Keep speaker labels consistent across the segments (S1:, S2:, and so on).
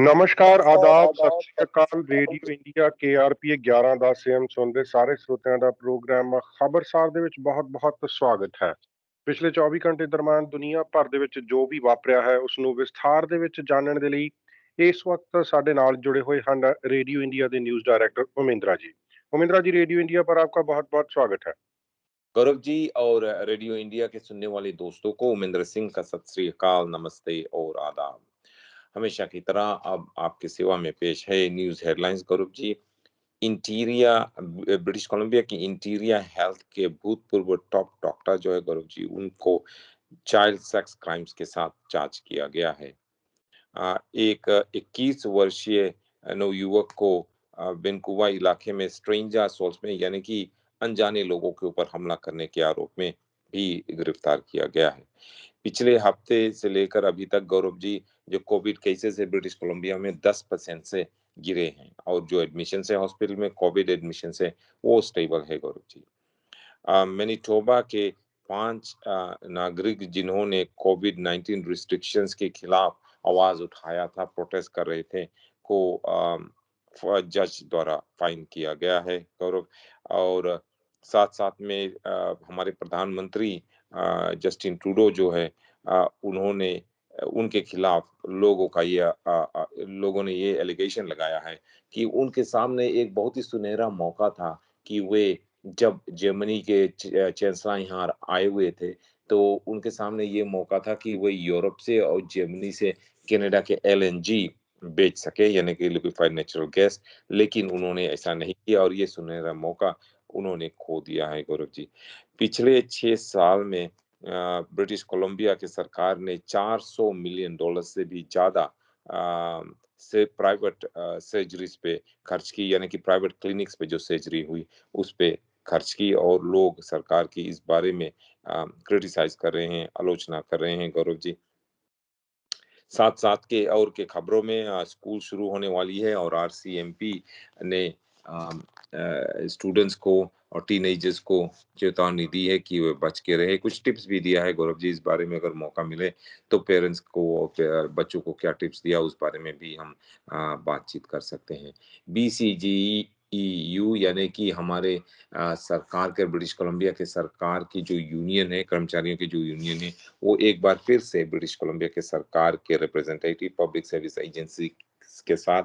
S1: ਨਮਸਕਾਰ, ਆਦਾਬ, ਸਤਿ ਸ੍ਰੀ ਅਕਾਲ। ਰੇਡੀਓ ਇੰਡੀਆ KRP 1110 AM ਸੁਣਦੇ ਸਾਰੇ ਸਰੋਤਿਆਂ ਦਾ ਪ੍ਰੋਗਰਾਮ ਖਬਰਸਾਰ ਦੇ ਵਿੱਚ ਬਹੁਤ-ਬਹੁਤ ਸਵਾਗਤ ਹੈ। ਪਿਛਲੇ 24 ਘੰਟੇ ਦਰਮਿਆਨ ਦੁਨੀਆ ਭਰ ਦੇ ਵਿੱਚ ਜੋ ਵੀ ਵਾਪਰਿਆ ਹੈ ਉਸ ਨੂੰ ਵਿਸਥਾਰ ਦੇ ਵਿੱਚ ਜਾਣਨ ਦੇ ਲਈ ਇਸ ਵਕਤ ਸਾਡੇ ਨਾਲ जुड़े हुए ਹਨ रेडियो इंडिया के न्यूज डायरेक्टर उमेंद्रा जी। उमेंद्रा जी, रेडियो इंडिया पर आपका बहुत-बहुत स्वागत है।
S2: गौरव जी और रेडियो इंडिया के सुनने वाले दोस्तों को उमेंद्र सिंह का सत श्री अकाल, नमस्ते और आदाब। हमेशा की तरह अब आपकी सेवा में पेश है news headlines. Gaurav ji, British Columbia की इंटीरियर हेल्थ के भूतपूर्व टॉप डॉक्टर जो है गौरव जी, उनको चाइल्ड सेक्स क्राइम्स के साथ चार्ज किया गया है। एक 21 वर्षीय नवयुवक को वेंकूवर इलाके में स्ट्रेंजर असोल्ट में यानी कि अनजाने लोगों के ऊपर हमला करने के आरोप में भी गिरफ्तार किया गया है। पिछले हफ्ते से लेकर अभी तक गौरव जी, जो कोविड केसेस है ब्रिटिश कोलंबिया में 10% से गिरे हैं और जो एडमिशन है हॉस्पिटल में कोविड एडमिशन है वो स्टेबल है गौरव जी। मैनिटोबा के 5 नागरिक जिन्होंने कोविड 19 रिस्ट्रिक्शंस के खिलाफ आवाज उठाया था, प्रोटेस्ट कर रहे थे, को जज द्वारा फाइन किया गया है गौरव। और साथ-साथ में हमारे प्रधानमंत्री जस्टिन ट्रूडो जो है, उन्होंने उनके खिलाफ लोगों ने ये एलिगेशन लगाया है कि उनके सामने एक बहुत ही सुनहरा मौका था कि वे जब जर्मनी के चांसलर यहाँ आए हुए थे, तो उनके सामने ये मौका था कि वे यूरोप से और जर्मनी से कनाडा के एलएनजी बेच सके, यानी कि लिक्विफाइड नेचुरल गैस। लेकिन उन्होंने ऐसा नहीं किया और ये सुनहरा मौका उन्होंने खो दिया है गौरव जी। पिछले 6 साल में ब्रिटिश कोलंबिया की सरकार ने $400 मिलियन से भी ज्यादा से प्राइवेट सर्जरीज पे खर्च की, यानी कि प्राइवेट क्लिनिक्स पे जो सर्जरी हुई उस पे खर्च की, और लोग सरकार की इस बारे में क्रिटिसाइज कर रहे हैं, आलोचना कर रहे हैं गौरव जी। साथ साथ के खबरों में स्कूल शुरू होने वाली है और RCMP ने स्टूडेंट्स को और टीनेजर्स को चेतावनी दी है कि वे बच के रहे। कुछ टिप्स भी दिया है गौरव जी, इस बारे में अगर मौका मिले तो पेरेंट्स को और बच्चों को क्या टिप्स दिया उस बारे में भी हम बातचीत कर सकते हैं। BCGEU यानी कि हमारे सरकार के, ब्रिटिश कोलंबिया के सरकार की जो यूनियन है, कर्मचारियों की जो यूनियन है, वो एक बार फिर से ब्रिटिश कोलंबिया के सरकार के रिप्रेजेंटेटिव पब्लिक सर्विस एजेंसी के साथ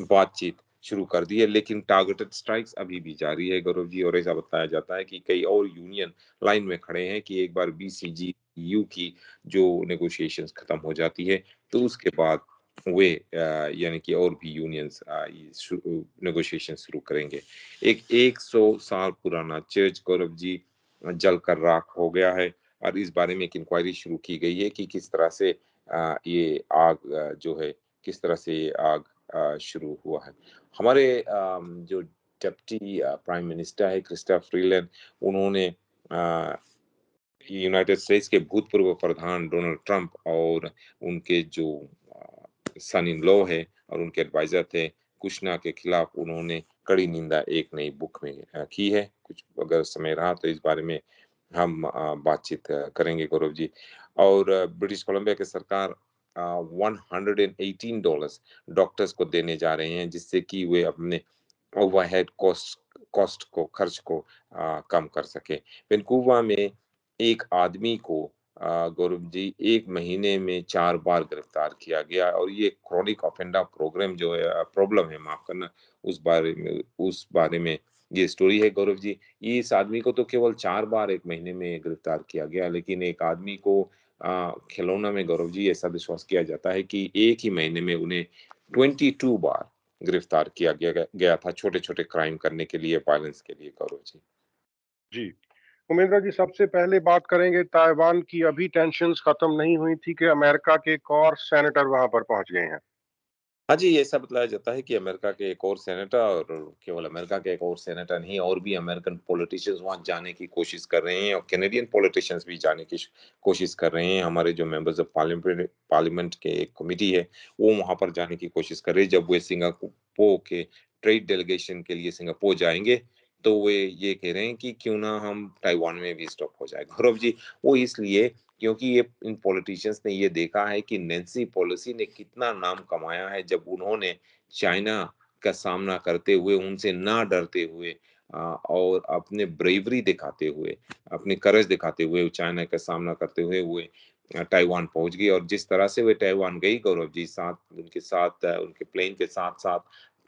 S2: बातचीत शुरू कर दी है, लेकिन टारगेटेड स्ट्राइक्स अभी भी जारी है गौरव जी। और ऐसा बताया जाता है कि कई और यूनियन लाइन में खड़े हैं कि एक बार BCGEU की जो नेगोशिएशंस खत्म हो जाती है तो उसके बाद वे यानी कि और भी यूनियंस नेगोशिएशन शुरू करेंगे। एक 100 साल पुराना चर्च गौरव जी जलकर राख हो गया है और इस बारे में एक इंक्वायरी शुरू की गई है कि किस तरह से ये आग जो है, किस तरह से ये आग शुरू हुआ है। हमारे जो डिप्टी प्राइम मिनिस्टर है क्रिस्टा फ्रीलैंड, उन्होंने यूनाइटेड स्टेट्स के भूतपूर्व प्रधान डोनाल्ड ट्रंप और उनके जो सन इन लॉ है और उनके एडवाइजर थे कुशना के खिलाफ उन्होंने कड़ी निंदा एक नई बुक में की है। कुछ अगर समय रहा तो इस बारे में हम बातचीत करेंगे गौरव जी। और ब्रिटिश कोलंबिया की सरकार $118 डॉक्टर्स को देने जा रहे हैं जिससे कि वे अपने ओवरहेड कॉस्ट को खर्च को कम कर सके। वैंकूवर में एक आदमी को गौरव जी 1 महीने में 4 बार गिरफ्तार किया गया और ये क्रोनिक ऑफेंडर प्रोग्राम जो है प्रॉब्लम है, माफ करना, उस बारे में ये स्टोरी है गौरव जी। ये इस आदमी को तो केवल 4 बार 1 महीने में गिरफ्तार किया गया, लेकिन एक आदमी को खिलौना में गौरव जी ऐसा विश्वास किया जाता है कि एक ही महीने में उन्हें 22 बार गिरफ्तार किया गया था छोटे-छोटे क्राइम करने के लिए, वायलेंस के लिए गौरव जी।
S1: जी, उमेंद्रा जी, सबसे पहले बात करेंगे ताइवान की। अभी टेंशन्स खत्म नहीं हुई थी कि अमेरिका के एक और सेनेटर वहां पर पहुंच गए हैं।
S2: हाँ जी, ऐसा बतलाया जाता है कि अमेरिका के एक और सेनेटर, और केवल अमेरिका के एक और सेनेटर नहीं, और भी अमेरिकन पॉलिटिशियंस वहाँ जाने की कोशिश कर रहे हैं और कैनेडियन पॉलिटिशियंस भी जाने की कोशिश कर रहे हैं। हमारे जो मेंबर्स ऑफ पार्लियामेंट के एक कमिटी है, वो वहाँ पर जाने की कोशिश कर रहे हैं। जब वे सिंगापुर के ट्रेड डेलीगेशन के लिए सिंगापुर जाएंगे, तो वे ये कह रहे हैं कि क्यों ना हम ताइवान में भी स्टॉप हो जाए। गौरव जी, वो इसलिए क्योंकि ये इन पॉलिटिशियंस ने ये देखा है कि नैन्सी पेलोसी ने कितना नाम कमाया है जब उन्होंने चाइना का सामना करते हुए, उनसे ना डरते हुए और अपने ब्रेवरी दिखाते हुए, अपनी करेज दिखाते हुए चाइना का सामना करते हुए ताइवान पहुँच गई। और जिस तरह से वे ताइवान गई गौरव जी, उनके साथ उनके प्लेन के साथ-साथ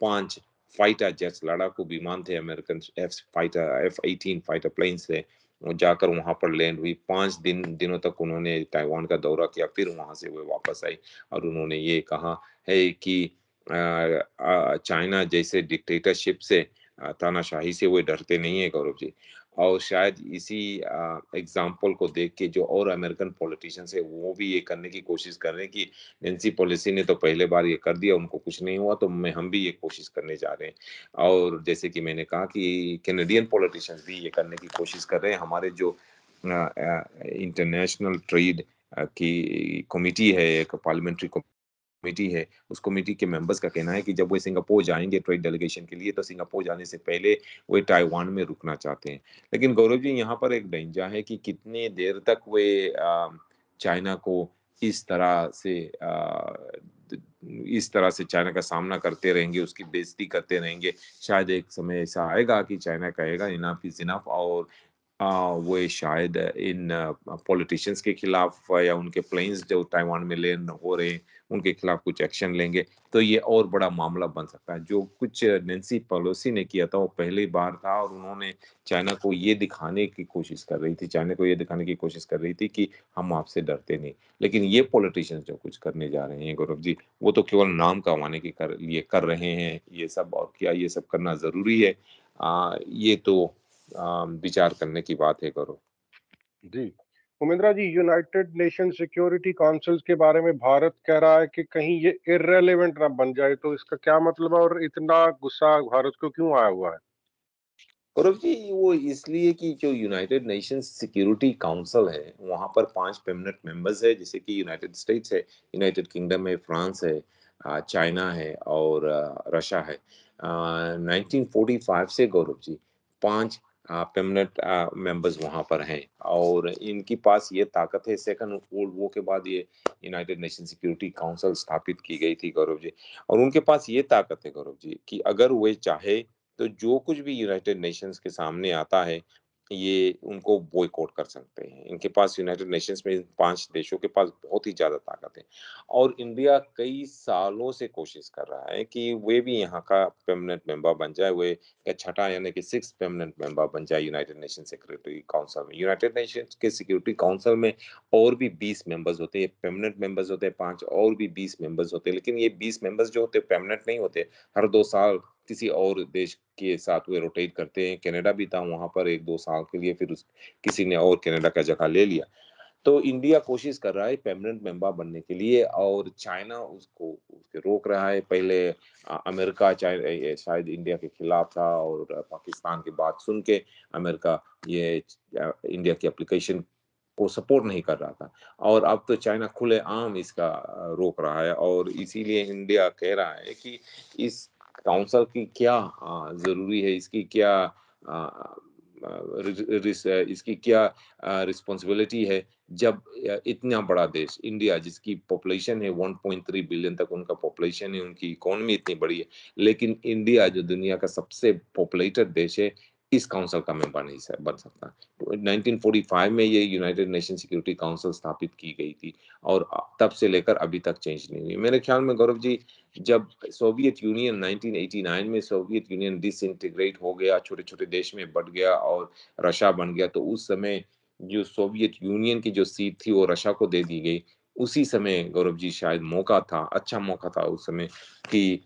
S2: 5 फाइटर जेट्स, लड़ाकू विमान थे, अमेरिकन F-18 फाइटर प्लेन्स थे। वो जाकर वहाँ पर लैंड हुई। 5 दिनों तक उन्होंने ताइवान का दौरा किया, फिर वहाँ से वे वापस आई और उन्होंने ये कहा है कि चाइना जैसे डिक्टेटरशिप से, तानाशाही से वो डरते नहीं है गौरव जी। और शायद इसी एग्जाम्पल को देख के जो और अमेरिकन पॉलिटिशियंस है वो भी ये करने की कोशिश कर रहे हैं कि नैन्सी पेलोसी ने तो पहले बार ये कर दिया, उनको कुछ नहीं हुआ, तो मैं हम भी ये कोशिश करने जा रहे हैं। और जैसे कि मैंने कहा कि कैनेडियन पॉलिटिशियंस भी ये करने की कोशिश कर रहे हैं। हमारे जो इंटरनेशनल ट्रेड की कमिटी है, एक पार्लियामेंट्री कमेटी है, उस कमेटी के मेंबर्स का कहना है कि जब वो सिंगापुर जाएँगे ट्रेड डेलीगेशन के लिए, तो सिंगापुर जाने से पहले वे ताइवान में रुकना चाहते हैं। लेकिन गौरव जी, यहाँ पर एक डेंजर है कि कितनी देर तक वे चाइना को इस तरह से द इस तरह से चाइना का सामना करते रहेंगे, उसकी बेइज़्ज़ती करते रहेंगे। शायद एक समय ऐसा आएगा कि चाइना कहेगा इनफ इज़ इनफ, और वो शायद इन पॉलिटिशियंस के खिलाफ या उनके प्लेन्स जो ताइवान में लैंड हो रहे हैं, उनके खिलाफ कुछ एक्शन लेंगे, तो ये और बड़ा मामला बन सकता है। जो कुछ नैन्सी पेलोसी ने किया था, वो पहली बार था और उन्होंने चाइना को ये दिखाने की कोशिश कर रही थी कि हम आपसे डरते नहीं। लेकिन ये पॉलिटिशियंस जो कुछ करने जा रहे हैं गौरव जी, वो तो केवल नाम कमाने के लिए कर रहे हैं ये सब, और क्या ये सब करना ज़रूरी है? ये तो विचार करने की बात है गौरव।
S1: जी। उमेंद्रा जी, यूनाइटेड नेशन सिक्योरिटी काउंसिल के बारे में भारत कह रहा है कि कहीं ये इर्रेलेवेंट ना बन जाए, तो इसका क्या मतलब है और इतना गुस्सा भारत को क्यों आया हुआ है?
S2: गौरव जी, वो इसलिए कि जो यूनाइटेड नेशंस सिक्योरिटी काउंसिल है, वहाँ पर 5 परमानेंट मेंबर्स है, जैसे कि यूनाइटेड स्टेट्स है, यूनाइटेड किंगडम है, फ्रांस है, चाइना है और रशिया है। 1945 से गौरव जी 5 परमानेंट मेंबर्स वहाँ पर हैं और इनके पास ये ताकत है। सेकंड वर्ल्ड वॉर के बाद ये यूनाइटेड नेशन सिक्योरिटी काउंसिल स्थापित की गई थी गौरव जी, और उनके पास ये ताकत है गौरव जी कि अगर वे चाहे तो जो कुछ भी यूनाइटेड नेशंस के सामने आता है, ये उनको बॉयकॉट कर सकते हैं। इनके पास यूनाइटेड नेशंस में इन 5 देशों के पास बहुत ही ज़्यादा ताकत है और इंडिया कई सालों से कोशिश कर रहा है कि वे भी यहाँ का परमानेंट मेंबर बन जाए। वे या छठा यानी कि 6th परमानेंट मेंबर बन जाए यूनाइटेड नेशन सिक्योरिटी काउंसिल में। यूनाइटेड नेशंस के सिक्योरिटी काउंसिल में और भी 20 मेंबर्स होते हैं, परमानेंट मेंबर्स होते हैं 5 और भी 20 मेंबर्स होते हैं। लेकिन ये 20 मेंबर्स जो होते हैं परमानेंट नहीं होते। हर 2 साल किसी और देश के साथ वे रोटेट करते हैं। कनाडा भी था वहाँ पर 1-2 साल के लिए, फिर उस किसी ने और कनाडा का जगह ले लिया। तो इंडिया कोशिश कर रहा है परमानेंट मेंबर बनने के लिए और चाइना उसको उसके रोक रहा है। पहले अमेरिका शायद इंडिया के खिलाफ था और पाकिस्तान की बात सुन के अमेरिका ये इंडिया की एप्लीकेशन को सपोर्ट नहीं कर रहा था और अब तो चाइना खुलेआम इसका रोक रहा है और इसीलिए इंडिया कह रहा है कि इस काउंसिल की क्या ज़रूरी है, इसकी क्या अ, इसकी क्या रिस्पॉन्सिबिलिटी है जब इतना बड़ा देश इंडिया जिसकी पॉपुलेशन है 1.3 बिलियन तक उनका पॉपुलेशन है, उनकी इकोनॉमी इतनी बड़ी है, लेकिन इंडिया जो दुनिया का सबसे पॉपुलेटेड देश है, इस काउंसिल का मेंबर नहीं बन सकता। 1945 में ये यूनाइटेड नेशन सिक्योरिटी काउंसिल स्थापित की गई थी और तब से लेकर अभी तक चेंज नहीं हुई। मेरे ख्याल में गौरव जी, जब सोवियत यूनियन 1989 में सोवियत यूनियन डिसइंटीग्रेट हो गया, छोटे-छोटे देश में बँट गया और रशिया बन गया, तो उस समय जो सोवियत यूनियन की जो सीट थी वो रशिया को दे दी गई। उसी समय गौरव जी शायद मौका था, अच्छा मौका था उस समय कि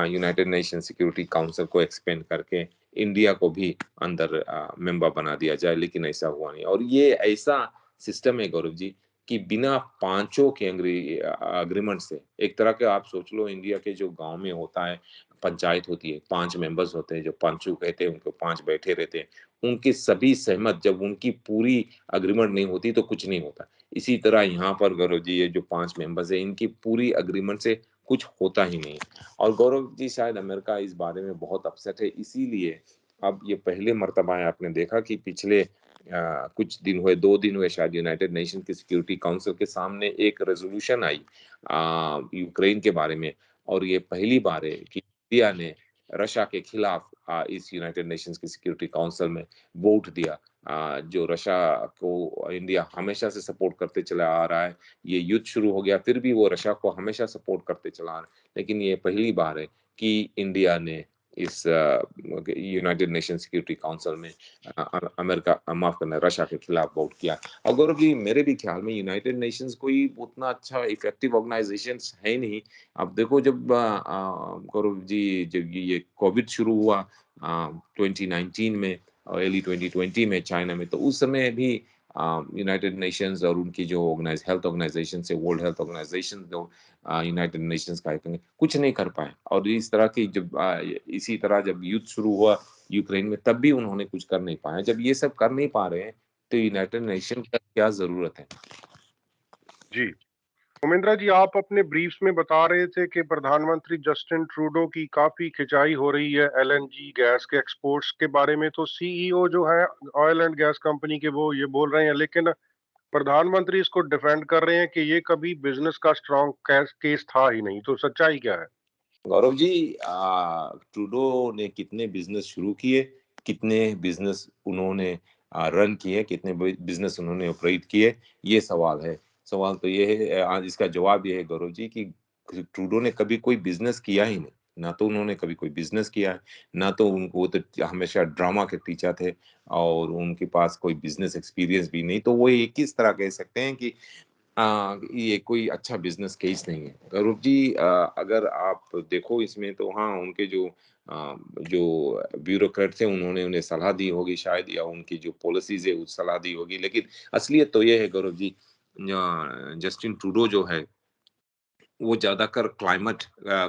S2: यूनाइटेड नेशन सिक्योरिटी काउंसिल को एक्सपेंड करके इंडिया को भी अंदर मेंबर बना दिया जाए, लेकिन ऐसा हुआ नहीं। और ये ऐसा सिस्टम है गौरव जी कि बिना पाँचों के एग्रीमेंट से, एक तरह के आप सोच लो इंडिया के जो गाँव में होता है, पंचायत होती है, 5 मेंबर्स होते हैं जो पंचू कहते हैं, उनको 5 बैठे रहते हैं। उनकी सभी सहमत जब उनकी पूरी एग्रीमेंट नहीं होती तो कुछ नहीं होता। इसी तरह यहाँ पर गौरव जी ये जो 5 मेंबर्स हैं इनकी पूरी एग्रीमेंट से कुछ होता ही नहीं है। और गौरव जी शायद अमेरिका इस बारे में बहुत अपसेट है, इसीलिए अब ये पहले मर्तबा है आपने देखा कि पिछले कुछ दिन हुए, 2 दिन हुए शायद, यूनाइटेड नेशन की सिक्योरिटी काउंसिल के सामने एक रेज़ोल्यूशन आई यूक्रेन के बारे में, और ये पहली बार है कि इंडिया ने रशिया के खिलाफ इस यूनाइटेड नेशंस की सिक्योरिटी काउंसिल में वोट दिया। जो रशिया को इंडिया हमेशा से सपोर्ट करते चला आ रहा है। ये युद्ध शुरू हो गया, फिर भी वो रशिया को हमेशा सपोर्ट करते चला आ रहा है। लेकिन ये पहली बार है कि इंडिया ने इस यूनाइटेड नेशन सिक्योरिटी काउंसिल में अमेरिका, माफ करना, रशिया के खिलाफ वोट किया। और गौरव जी, मेरे भी ख्याल में यूनाइटेड नेशंस कोई उतना अच्छा इफेक्टिव ऑर्गेनाइजेशन है नहीं। अब देखो, जब गौरव जी, जब ये कोविड शुरू हुआ 2019 में और अर्ली 2020 में चाइना में, तो उस समय भी यूनाइटेड नेशंस और उनकी जो हेल्थ ऑर्गेनाइजेशन है, वर्ल्ड हेल्थ ऑर्गेनाइजेशन, जो यूनाइटेड नेशंस का आइकन है, कुछ नहीं कर पाए। और इस तरह की जब इसी तरह जब युद्ध शुरू हुआ यूक्रेन में, तब भी उन्होंने कुछ कर नहीं पाया। जब ये सब कर नहीं पा रहे हैं, तो यूनाइटेड नेशन का क्या ज़रूरत है?
S1: जी। उमेंद्रा जी, आप अपने ब्रीफ्स में बता रहे थे कि प्रधानमंत्री जस्टिन ट्रूडो की काफी खिंचाई हो रही है एलएनजी गैस के एक्सपोर्ट्स के बारे में। तो सीईओ जो है ऑयल एंड गैस कंपनी के, वो ये बोल रहे हैं, लेकिन प्रधानमंत्री इसको डिफेंड कर रहे हैं कि ये कभी बिजनेस का स्ट्रॉन्ग केस था ही नहीं। तो सच्चाई क्या है?
S2: गौरव जी, ट्रूडो ने कितने बिज़नेस शुरू किए, कितने बिज़नेस उन्होंने रन किए, कितने बिज़नेस उन्होंने ऑपरेट किए, ये सवाल है। सवाल तो ये है, इसका जवाब ये है गौरव जी कि ट्रूडो ने कभी कोई बिज़नेस किया ही नहीं। ना तो उन्होंने कभी कोई बिज़नेस किया है, ना तो उनको, वो तो हमेशा ड्रामा के टीचर थे और उनके पास कोई बिज़नेस एक्सपीरियंस भी नहीं। तो वो ये किस तरह कह सकते हैं कि ये कोई अच्छा बिज़नेस केस नहीं है। गौरव जी, अगर आप देखो इसमें, तो हाँ, उनके जो ब्यूरोक्रेट थे, उन्होंने उन्हें सलाह दी होगी शायद, या उनकी जो पॉलिसीज़ है वो सलाह दी होगी। लेकिन असलियत तो ये है गौरव जी, जस्टिन ट्रूडो जो है, वो ज़्यादातर क्लाइमेट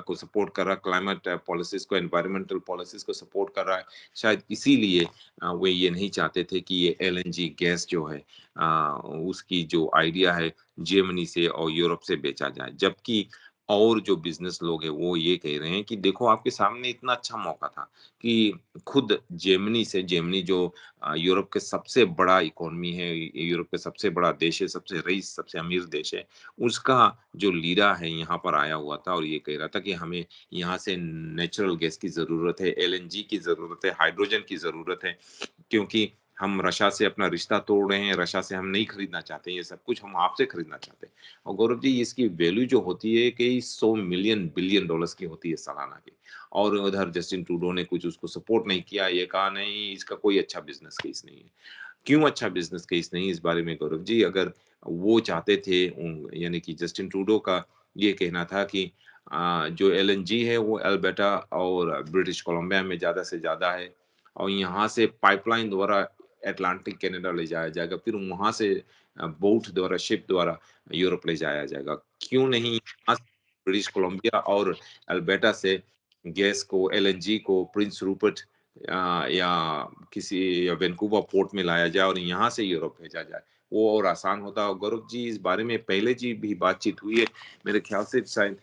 S2: को सपोर्ट कर रहा है, क्लाइमेट पॉलिसीज़ को, एनवायरमेंटल पॉलिसीज़ को सपोर्ट कर रहा है। शायद इसीलिए वो ये नहीं चाहते थे कि ये एलएनजी गैस जो है, उसकी जो आइडिया है, जर्मनी से और यूरोप से बेचा जाए। जबकि और जो बिज़नेस लोग हैं, वो ये कह रहे हैं कि देखो, आपके सामने इतना अच्छा मौका था कि खुद जर्मनी जो यूरोप के सबसे बड़ा इकोनॉमी है, यूरोप के सबसे बड़ा देश है, सबसे रईस, सबसे अमीर देश है, उसका जो लीडर है यहाँ पर आया हुआ था और ये कह रहा था कि हमें यहाँ से नेचुरल गैस की ज़रूरत है, एलएनजी की ज़रूरत है, हाइड्रोजन की ज़रूरत है, क्योंकि हम रशिया से अपना रिश्ता तोड़ रहे हैं, रशिया से हम नहीं खरीदना चाहते, ये सब कुछ हम आपसे खरीदना चाहते हैं। और गौरव जी, इसकी वैल्यू जो होती है कि 100 मिलियन बिलियन डॉलर्स की होती है सालाना की। और उधर जस्टिन ट्रूडो ने कुछ उसको सपोर्ट नहीं किया, ये कहा नहीं, इसका कोई अच्छा बिज़नेस केस नहीं है। क्यों अच्छा बिज़नेस केस नहीं, इस बारे में गौरव जी, अगर वो चाहते थे, यानी कि जस्टिन ट्रूडो का ये कहना था कि जो एलएनजी है वो अल्बर्टा और ब्रिटिश कोलंबिया में ज़्यादा से ज़्यादा है, और यहाँ से पाइपलाइन द्वारा अटलांटिक कनाडा ले जाया जाएगा, फिर वहाँ से बोट द्वारा, शिप द्वारा यूरोप ले जाया जाएगा। क्यों नहीं यहाँ से ब्रिटिश कोलंबिया और अल्बर्टा से गैस को, एलएनजी को प्रिंस रूपर्ट या किसी या वैंकूवर पोर्ट में लाया जाए और यहाँ से यूरोप भेजा जाए, वो और आसान होता। और गौरव जी, इस बारे में पहले जी भी बातचीत हुई है, मेरे ख्याल से शायद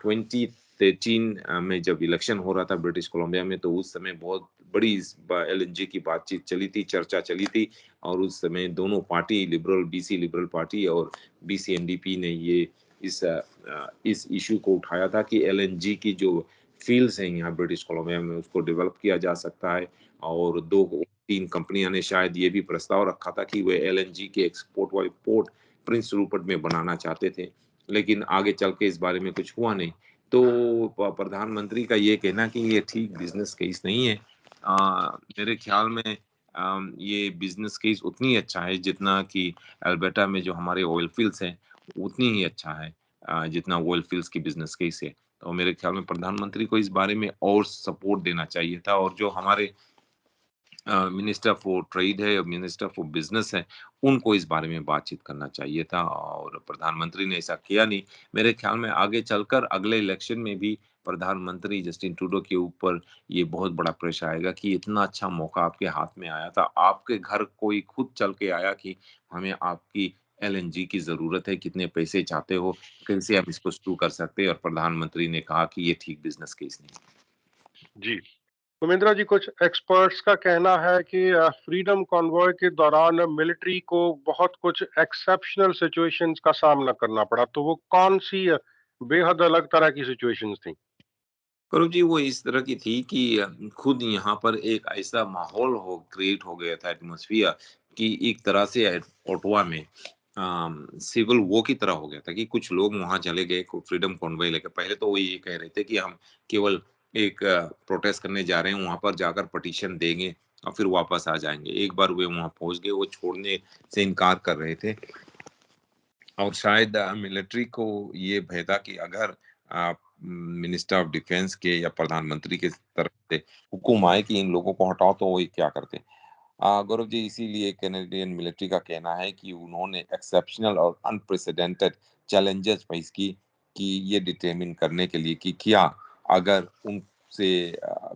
S2: 2013 में जब इलेक्शन हो रहा था ब्रिटिश कोलंबिया में, तो उस समय बहुत बड़ी इस एलएनजी की बातचीत चली थी, चर्चा चली थी। और उस समय दोनों party, liberal, BC liberal party और बीसी एनडीपी ने ये इस इशू को उठाया था कि एलएनजी की जो फील्ड्स हैं यहाँ ब्रिटिश कोलंबिया में, उसको डेवलप किया जा सकता है। और 2-3 कंपनियां ने शायद ये भी प्रस्ताव रखा था कि वे एलएनजी के एक्सपोर्ट वाले पोर्ट प्रिंस रूपर्ट में बनाना चाहते थे, लेकिन आगे चल के इस बारे में कुछ हुआ नहीं। तो प्रधानमंत्री का ये कहना कि ये ठीक बिजनेस केस नहीं है, मेरे ख्याल में ये बिजनेस केस उतनी अच्छा है जितना कि अल्बर्टा में जो हमारे ऑयल फील्ड्स हैं, उतनी ही अच्छा है जितना ऑयल फील्ड्स की बिजनेस केस है। तो मेरे ख्याल में प्रधानमंत्री को इस बारे में और सपोर्ट देना चाहिए था, और जो हमारे मिनिस्टर फॉर ट्रेड है, मिनिस्टर फॉर बिजनेस है, उनको इस बारे में बातचीत करना चाहिए था, और प्रधानमंत्री ने ऐसा किया नहीं। मेरे ख्याल में आगे चलकर अगले इलेक्शन में भी प्रधानमंत्री जस्टिन ट्रूडो के ऊपर ये बहुत बड़ा प्रेशर आएगा कि इतना अच्छा मौका आपके हाथ में आया था, आपके घर कोई खुद चल के आया कि हमें आपकी एलएनजी की ज़रूरत है, कितने पैसे चाहते हो, कैसे हम इसको शुरू कर सकते हैं, और प्रधानमंत्री ने कहा कि ये ठीक बिज़नेस केस नहीं है।
S1: जी। उमेंद्रा जी, कुछ एक्सपर्ट्स का कहना है कि फ्रीडम कॉन्वॉय के दौरान मिलिट्री को बहुत कुछ एक्सेप्शनल सिचुएशंस का सामना करना पड़ा, तो वो कौन सी बेहद अलग तरह की सिचुएशंस थी?
S2: करो जी, वो इस तरह की थी कि खुद यहाँ पर एक ऐसा माहौल हो क्रिएट हो गया था एटमॉस्फियर कि एक तरह से ओटावा में सिविल वॉर की तरह हो गया था कि कुछ लोग वहाँ चले गए फ्रीडम कॉन्वॉय लेकर। पहले तो वो ये कह रहे थे कि हम केवल एक प्रोटेस्ट करने जा रहे हैं, वहाँ पर जाकर पिटीशन देंगे और फिर वापस आ जाएँगे। एक बार वे वहाँ पहुँच गए, वो छोड़ने से इनकार कर रहे थे। और शायद मिलिट्री को ये भय था कि अगर मिनिस्टर ऑफ डिफेंस के या प्रधानमंत्री के तरफ से हुक्म आए कि इन लोगों को हटाओ तो वो ये क्या करते। गौरव जी, इसीलिए कैनेडियन मिलिट्री का कहना है कि उन्होंने एक्सेप्शनल और अनप्रेसिडेंटेड चैलेंजेस फेस की कि ये डिटरमिन करने के लिए कि क्या अगर उनसे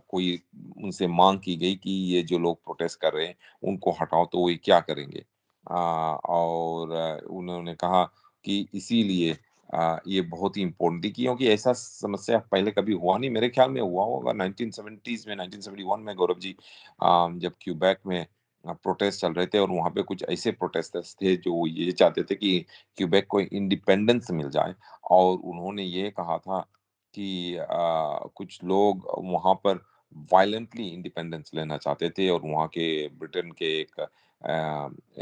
S2: कोई उनसे मांग की गई कि ये जो लोग प्रोटेस्ट कर रहे हैं उनको हटाओ तो वो ये क्या करेंगे। और उन्होंने कहा कि इसीलिए ये बहुत ही इम्पोर्टेंट थी क्योंकि ऐसा समस्या पहले कभी हुआ नहीं। मेरे ख्याल में हुआ होगा 1970s में, 1971 में गौरव जी, जब क्यूबेक में प्रोटेस्ट चल रहे थे और वहाँ पे कुछ ऐसे प्रोटेस्टर्स थे जो ये चाहते थे कि क्यूबेक को इंडिपेंडेंस मिल जाए। और उन्होंने ये कहा था कि कुछ लोग वहाँ पर वायलेंटली इंडिपेंडेंस लेना चाहते थे और वहाँ के ब्रिटेन के एक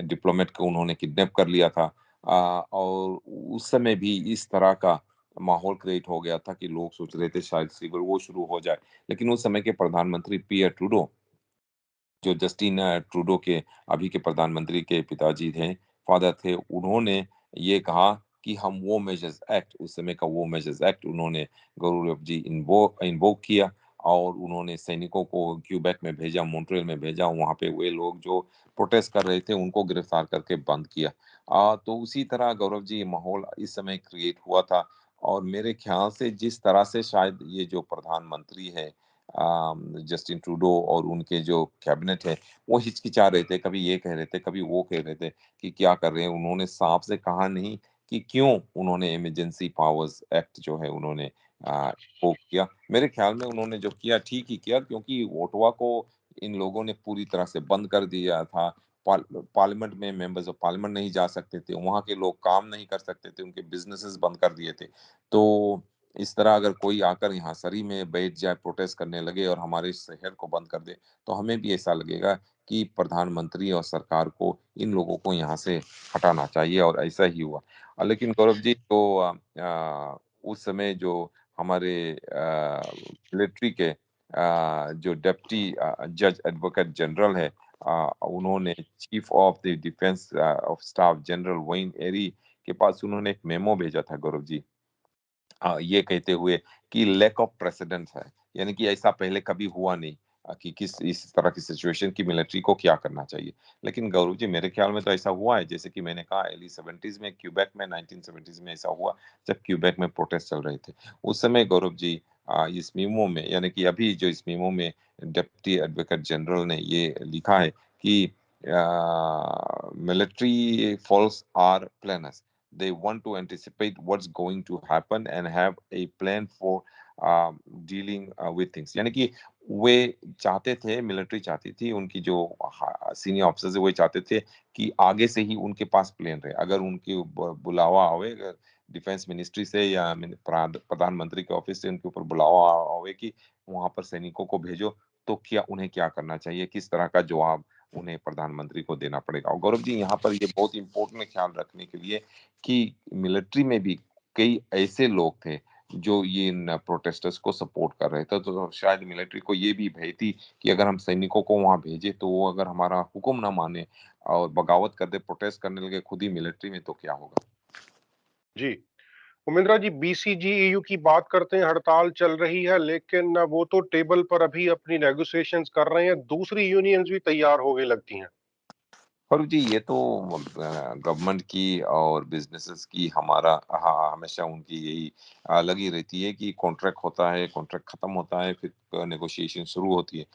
S2: डिप्लोमेट को उन्होंने किडनैप कर लिया था। और उस समय भी इस तरह का माहौल क्रिएट हो गया था कि लोग सोच रहे थे शायद सिविल वॉर शुरू हो जाए। लेकिन उस समय के प्रधानमंत्री पियर ट्रूडो, जो जस्टिन ट्रूडो के अभी के प्रधानमंत्री के पिताजी थे, फादर थे, उन्होंने ये कहा कि हम वो मेजर्स एक्ट, उस समय का वो मेजर्स एक्ट उन्होंने गौरव जी इन्वोक किया और उन्होंने सैनिकों को क्यूबेक में भेजा, मॉन्ट्रियल में भेजा। वहाँ पे वे लोग जो प्रोटेस्ट कर रहे थे, उनको गिरफ्तार करके बंद किया। तो उसी तरह गौरव जी ये माहौल इस समय क्रिएट हुआ था और मेरे ख्याल से जिस तरह से शायद ये जो प्रधानमंत्री है जस्टिन ट्रूडो और उनके जो कैबिनेट है, वो हिचकिचा रहे थे, कभी ये कह रहे थे, कभी वो कह रहे थे कि क्या कर रहे हैं। उन्होंने साफ से कहा नहीं कि क्यों उन्होंने इमरजेंसी पावर्स एक्ट जो है उन्होंने वो किया। मेरे ख्याल में उन्होंने जो किया ठीक ही किया क्योंकि ओटावा को इन लोगों ने पूरी तरह से बंद कर दिया था। पार्लियामेंट में मेंबर्स ऑफ पार्लियामेंट नहीं जा सकते थे, वहाँ के लोग काम नहीं कर सकते थे, उनके बिज़नेसेस बंद कर दिए थे। तो इस तरह अगर कोई आकर यहाँ सरी में बैठ जाए, प्रोटेस्ट करने लगे और हमारे शहर को बंद कर दे, तो हमें भी ऐसा लगेगा कि प्रधानमंत्री और सरकार को इन लोगों को यहाँ से हटाना चाहिए और ऐसा ही हुआ। लेकिन गौरव जी तो उस समय जो हमारे मिलिट्री के जो डिप्टी जज एडवोकेट जनरल है, उन्होंने chief of the defence of staff general Wayne Eyre के पास उन्होंने एक मेमो भेजा था गौरव जी। ये कहते हुए कि लैक ऑफ प्रेसिडेंट है, यानी कि ऐसा पहले कभी हुआ नहीं कि किस इस तरह की सिचुएशन की मिलिट्री को क्या करना चाहिए। लेकिन गौरव जी मेरे ख्याल में तो ऐसा हुआ है जैसे कि मैंने कहा अर्ली 70s में क्यूबेक में 1970s में ऐसा हुआ जब क्यूबेक में प्रोटेस्ट चल रहे थे। उस समय गौरव जी इस मेमो में यानी कि अभी जो इस मेमो में डिप्टी एडवोकेट जनरल ने ये लिखा है कि military falls are planners. They want to anticipate what's going to happen and have a plan for dealing with things. यानी कि वे चाहते थे, मिलिट्री चाहती थी, उनकी जो सीनियर ऑफिसर्स है वो चाहते थे कि आगे से ही उनके पास प्लान रहे। अगर उनकी बुलावा आवे, अगर डिफेंस मिनिस्ट्री से या प्रधानमंत्री के ऑफिस से उनके ऊपर बुलावा आवे कि वहां पर सैनिकों को भेजो, तो क्या उन्हें क्या करना चाहिए, किस तरह का जवाब उन्हें प्रधानमंत्री को देना पड़ेगा। और गौरव जी यहाँ पर ये बहुत इम्पोर्टेंट है ख्याल रखने के लिए कि मिलिट्री में भी कई ऐसे लोग थे जो ये इन प्रोटेस्टर्स को सपोर्ट कर रहे थे। तो शायद मिलिट्री को ये भी भय थी कि अगर हम सैनिकों को वहाँ भेजें तो वो अगर हमारा हुक्म ना माने और बगावत कर दे, प्रोटेस्ट करने लगे खुद ही मिलिट्री में, तो क्या होगा?
S1: जी। उमेंद्रा जी, बीसीजीएयू की बात करते हैं, हड़ताल चल रही है, लेकिन वो तो टेबल पर अभी अपनी नेगोशिएशंस कर रहे हैं, दूसरी यूनियंस भी तैयार हो गई लगती हैं।
S2: और जी ये तो गवर्नमेंट की और बिज़नेसेस की हमारा हाँ, हमेशा उनकी यही लगी रहती है कि कॉन्ट्रैक्ट होता है, कॉन्ट्रैक्ट खत्म होता है, फिर नेगोशिएशन शुरू होती है।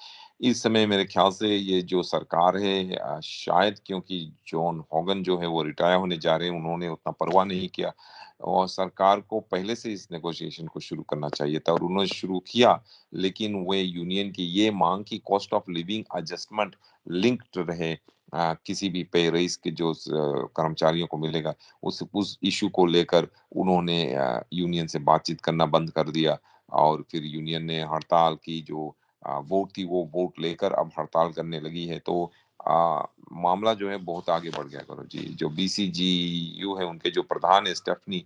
S2: इस समय मेरे ख़्याल से ये जो सरकार है शायद क्योंकि जॉन हॉगन जो है वो रिटायर होने जा रहे हैं, उन्होंने उतना परवाह नहीं किया और सरकार को पहले से इस नेगोशिएशन को शुरू करना चाहिए था और उन्होंने शुरू किया, लेकिन वे यूनियन की ये माँग कि cost of living adjustment linked रहे किसी भी पे रेज़ के जो कर्मचारियों को मिलेगा, उस इश्यू को लेकर उन्होंने यूनियन से बातचीत करना बंद कर दिया और फिर यूनियन ने हड़ताल की जो वोट थी, वो वोट लेकर अब हड़ताल करने लगी है। तो मामला जो है बहुत आगे बढ़ गया गौरव जी। जो बीसीजीयू है, उनके जो प्रधान है स्टेफनी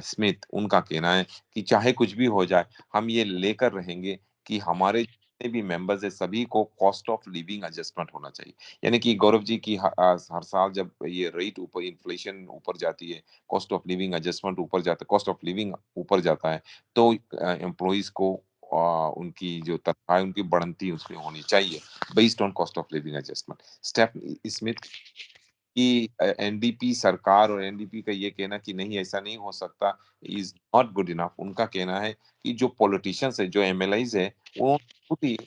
S2: स्मिथ, उनका कहना है कि चाहे कुछ भी हो जाए, हम ये लेकर रहेंगे कि हमारे जितने भी मेंबर्स हैं, सभी को कॉस्ट ऑफ लिविंग एडजस्टमेंट होना चाहिए। यानी कि गौरव जी की हर साल जब ये रेट ऊपर इन्फ्लेशन ऊपर जाती है, कॉस्ट ऑफ लिविंग एडजस्टमेंट ऊपर जाता है, कॉस्ट ऑफ लिविंग ऊपर जाता है, तो एम्प्लॉइज़ को उनकी जो तनख्वाह है, उनकी बढ़ंती उसमें होनी चाहिए, based on cost of living adjustment. Stephanie Smith कि एनडीपी सरकार और एनडीपी का ये कहना कि नहीं ऐसा नहीं हो सकता इज नॉट गुड इनफ। उनका कहना है कि जो पॉलिटिशियंस है, जो एमएलआईज है, वो खुद ही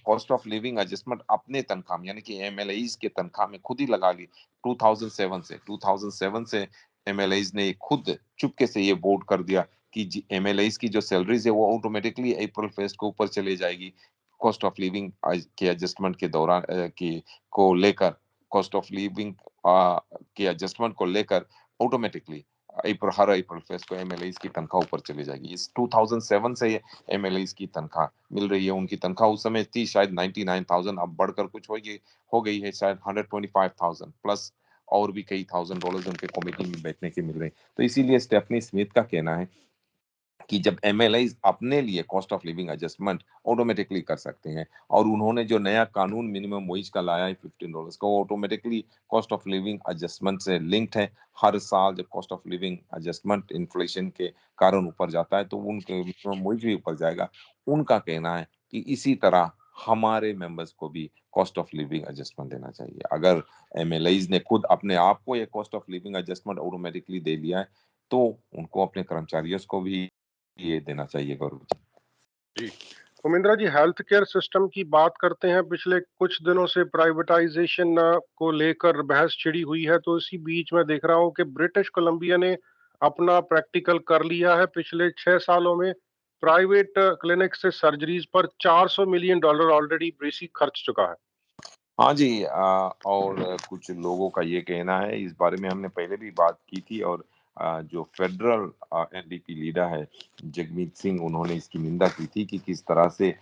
S2: कॉस्ट ऑफ लिविंग एडजस्टमेंट अपने तनख्वाह में यानी कि एमएलआईज के तनख्वाह में खुद ही लगा ली। 2007 से एमएलआईज ने खुद चुपके से ये वोट कर दिया कि एमएलआईज की जो सैलरीज है वो ऑटोमेटिकली अप्रैल फर्स्ट को ऊपर चले जाएगी कॉस्ट ऑफ लिविंग के एडजस्टमेंट के दौरान की को लेकर कॉस्ट ऑफ लिविंग के एडजस्टमेंट को लेकर ऑटोमेटिकली हर अप्रैल फर्स्ट को एमएलएस की तनख्वाह ऊपर चली जाएगी। इस 2007 से एमएलएस की तनख्वाह मिल रही है। उनकी तनख्वाह उस समय थी शायद 99,000, अब बढ़कर कुछ हो गई है शायद 125,000 प्लस और भी कई $1,000 उनके कमेटी में बैठने के मिल रहे हैं। तो इसीलिए स्टेफनी स्मिथ का कहना है कि जब एमएलआईज अपने लिए cost of living adjustment automatically कर सकते हैं और उन्होंने जो नया कानून मिनिमम वेज का लाया है $15 का, वो automatically cost of living adjustment से लिंक्ड है। हर साल जब cost of living adjustment inflation के कारण ऊपर जाता है तो उनके मिनिमम वेज भी ऊपर जाएगा। उनका कहना है कि इसी तरह हमारे मेंबर्स को भी कॉस्ट ऑफ लिविंग एडजस्टमेंट देना चाहिए। अगर एमएलआईज ने खुद अपने आप को ये cost of living adjustment automatically they लिया है, तो उनको अपने कर्मचारियों को भी ये देना चाहिए गौरव जी।
S1: जी। उमेंद्रा जी, हेल्थ केयर सिस्टम की बात करते हैं। पिछले कुछ दिनों से प्राइवेटाइजेशन को लेकर बहस छिड़ी हुई है, तो इसी बीच मैं देख रहा हूँ कि ब्रिटिश कोलंबिया ने अपना प्रैक्टिकल कर लिया है। पिछले 6 सालों में प्राइवेट क्लिनिक से सर्जरीज पर $400 मिलियन ऑलरेडी ब्रेसी खर्च चुका है।
S2: हाँ जी और कुछ लोगों का ये कहना है, इस बारे में हमने पहले भी बात की थी और जो फेडरल एनडीपी लीडर है जगमीत सिंह, उन्होंने इसकी निंदा की थी कि किस तरह से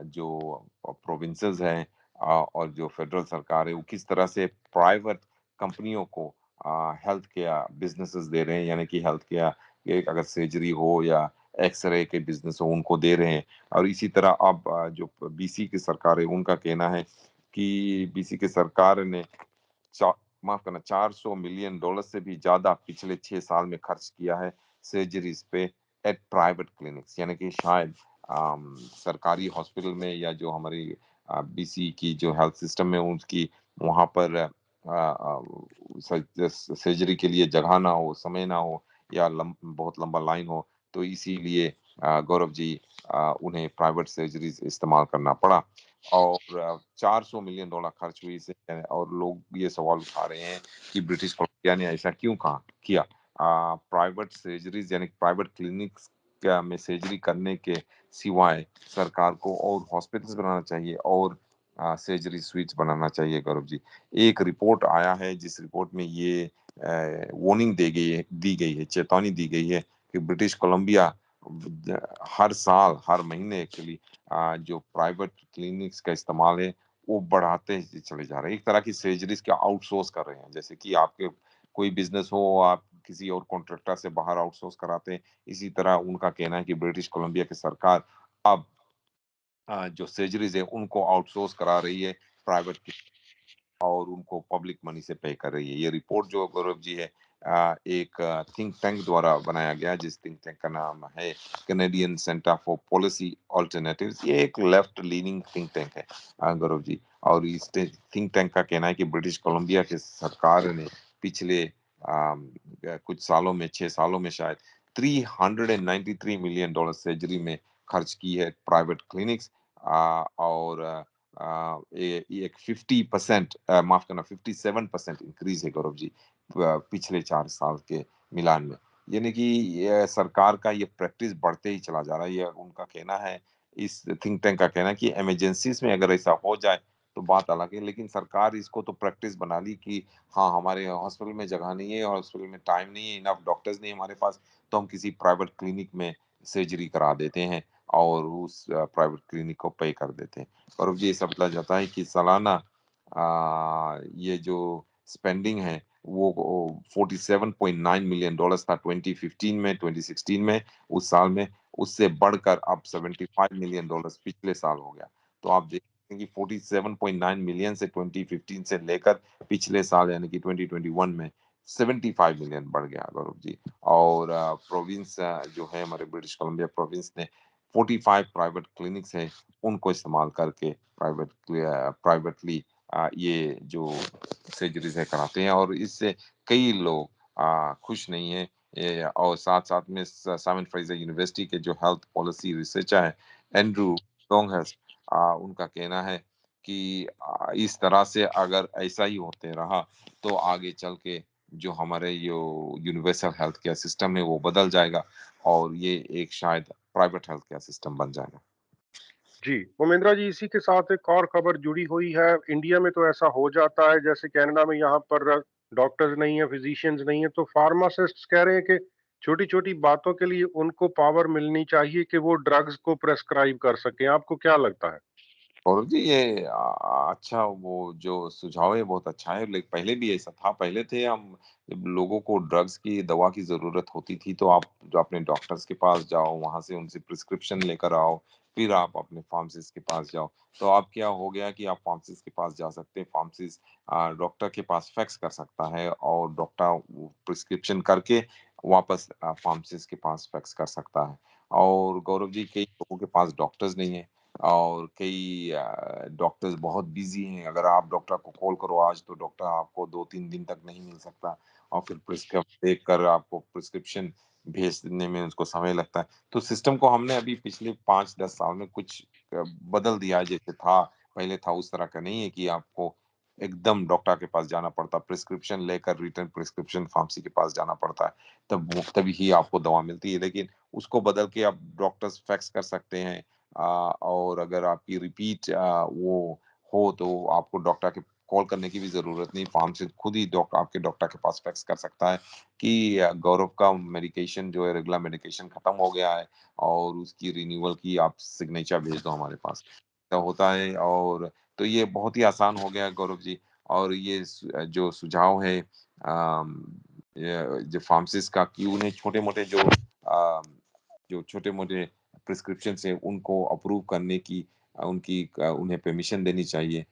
S2: जो प्रोविंसेस हैं और जो फेडरल सरकार है वो किस तरह से प्राइवेट कंपनियों को हेल्थ केयर बिजनेसेस दे रहे हैं, यानी कि हेल्थ केयर अगर सर्जरी हो या एक्सरे के बिजनेस हो उनको दे रहे हैं। और इसी तरह अब जो बीसी की सरकार है उनका कहना है कि बीसी की सरकार ने चा माफ़ करना $400 मिलियन से भी ज़्यादा पिछले 6 साल में खर्च किया है सर्जरीज़ पे एट प्राइवेट क्लिनिक्स, यानी कि शायद सरकारी हॉस्पिटल में या जो हमारी बीसी की जो हेल्थ सिस्टम है उसकी वहाँ पर सर्जरी के लिए जगह ना हो, समय ना हो या बहुत लंबा लाइन हो, तो इसीलिए गौरव जी उन्हें प्राइवेट सर्जरीज़ इस्तेमाल करना पड़ा। और $400 मिलियन खर्च हुई इसे और लोग ये सवाल उठा रहे हैं कि ब्रिटिश कोलंबिया ने ऐसा क्यों कहा किया? प्राइवेट सर्जरीज़ यानी प्राइवेट क्लिनिक्स क्या में सर्जरी करने के सिवाय सरकार को और हॉस्पिटल्स बनाना चाहिए और सर्जरी स्वीट्स बनाना चाहिए गौरव जी। एक रिपोर्ट आया है जिस रिपोर्ट में ये वार्निंग दी गई है, चेतावनी दी गई है कि ब्रिटिश कोलंबिया हर साल, हर महीने एक्चुअली जो प्राइवेट क्लिनिक्स का इस्तेमाल है, वो बढ़ाते ही चले जा रहे हैं। एक तरह की सर्जरीज़ को आउटसोर्स कर रहे हैं। जैसे कि आपके कोई बिज़नेस हो, आप किसी और कॉन्ट्रैक्टर से बाहर आउटसोर्स कराते हैं। इसी तरह उनका कहना है कि ब्रिटिश कोलंबिया की सरकार अब जो सर्जरीज़ है, उनको आउटसोर्स करा रही है प्राइवेट और उनको पब्लिक मनी से पे कर रही है। ये रिपोर्ट जो गौरव जी है एक थिंक टैंक द्वारा बनाया गया है, जिस थिंक टैंक का नाम है Canadian centre for policy alternatives. ये एक लेफ्ट लीनिंग थिंक टैंक है गौरव जी। और इस थिंक टैंक का कहना है कि ब्रिटिश कोलंबिया के सरकार ने पिछले कुछ सालों में 6 सालों में शायद $393 मिलियन सर्जरी में खर्च की है, प्राइवेट क्लिनिक्स, और एक 50% माफ करना 57% इंक्रीज है गौरव जी पिछले 4 साल के मिलान में। यानी कि ये सरकार का ये प्रैक्टिस बढ़ते ही चला जा रहा है, ये उनका कहना है। इस थिंक टैंक का कहना है कि इमरजेंसीज में अगर ऐसा हो जाए तो बात अलग है, लेकिन सरकार इसको तो प्रैक्टिस बना ली कि हाँ, हमारे हॉस्पिटल में जगह नहीं है, हॉस्पिटल में टाइम नहीं है, इनफ डॉक्टर्स नहीं है हमारे पास, तो हम किसी प्राइवेट क्लिनिक में सर्जरी करा देते हैं और उस प्राइवेट क्लिनिक को पे कर देते हैं। और ये सब बताया जाता है कि सालाना ये जो स्पेंडिंग है वो $47.9 मिलियन था 2015 में, 2016 में, उस साल में, उससे बढ़कर अब $75 मिलियन पिछले साल हो गया। तो आप देखते हैं कि 47.9 मिलियन से 2015 से लेकर पिछले साल यानी कि 2021 में 75 मिलियन बढ़ गया गौरव जी। और प्रोविंस जो है हमारे ब्रिटिश कोलंबिया प्रोविंस ने 45 प्राइवेट क्लिनिक्स है, उनको इस्तेमाल करके प्राइवेटली ये जो सर्जरीज है कराते हैं, और इससे कई लोग खुश नहीं है। और साथ साथ में साइमन फ्रेजर यूनिवर्सिटी के जो हेल्थ पॉलिसी रिसर्चर है एंड्रू लॉन्गहर्स्ट, उनका कहना है कि इस तरह से अगर ऐसा ही होते रहा तो आगे चल के जो हमारे यो यूनिवर्सल हेल्थ केयर सिस्टम है वो बदल जाएगा और ये एक शायद प्राइवेट हेल्थ केयर सिस्टम बन जाएगा।
S1: जी, उमेंद्रा जी, इसी के साथ एक और खबर जुड़ी हुई है। इंडिया में तो ऐसा हो जाता है, जैसे कनाडा में यहाँ पर डॉक्टर्स नहीं है, फिजिशियंस नहीं है, तो फार्मासिस्ट्स कह रहे हैं कि छोटी-छोटी बातों के लिए उनको पावर मिलनी चाहिए कि वो ड्रग्स को प्रेस्क्राइब कर सकें। आपको क्या लगता है?
S2: गौरव जी, ये अच्छा वो जो सुझाव है बहुत अच्छा है, लेकिन पहले भी ऐसा था। पहले थे हम जब लोगों को ड्रग्स की दवा की ज़रूरत होती थी तो आप जो अपने डॉक्टर्स के पास जाओ, वहाँ से उनसे प्रिस्क्रिप्शन लेकर आओ, फिर आप अपने फार्मासिस्ट के पास जाओ। तो अब क्या हो गया कि आप फार्मासिस्ट के पास जा सकते हैं, फार्मासिस्ट डॉक्टर के पास फैक्स कर सकता है और डॉक्टर वो प्रिस्क्रिप्शन करके वापस फार्मासिस्ट के पास फैक्स कर सकता है। और गौरव जी, कई लोगों के पास डॉक्टर्स नहीं है और कई डॉक्टर्स बहुत बिजी हैं। अगर आप डॉक्टर को कॉल करो आज तो डॉक्टर आपको 2-3 दिन तक नहीं मिल सकता और फिर देखकर आपको प्रिस्क्रिप्शन भेजने में उसको समय लगता है। तो सिस्टम को हमने अभी पिछले 5-10 साल में कुछ बदल दिया है। जैसे था पहले था उस तरह का नहीं है कि आपको एकदम डॉक्टर के पास जाना पड़ता, प्रिस्क्रिप्शन लेकर रिटर्न प्रिस्क्रिप्शन फार्मेसी के पास जाना पड़ता है, तभी ही आपको दवा मिलती है। लेकिन उसको बदल के आप डॉक्टर्स फैक्स कर सकते हैं, और अगर आपकी रिपीट वो हो तो आपको डॉक्टर के कॉल करने की भी ज़रूरत नहीं, फार्मेसिस्ट खुद ही आपके डॉक्टर के पास फैक्स कर सकता है कि गौरव का मेडिकेशन जो है रेगुलर मेडिकेशन खत्म हो गया है और उसकी रिन्यूअल की आप सिग्नेचर भेज दो हमारे पास। तो होता है, और तो ये बहुत ही आसान हो गया है गौरव जी। और ये जो सुझाव है जो फार्मासिस्ट का कि उन्हें छोटे-मोटे जो छोटे-मोटे प्रिस्क्रिप्शंस है उनको अप्रूव करने की उन्हें परमिशन देनी चाहिए।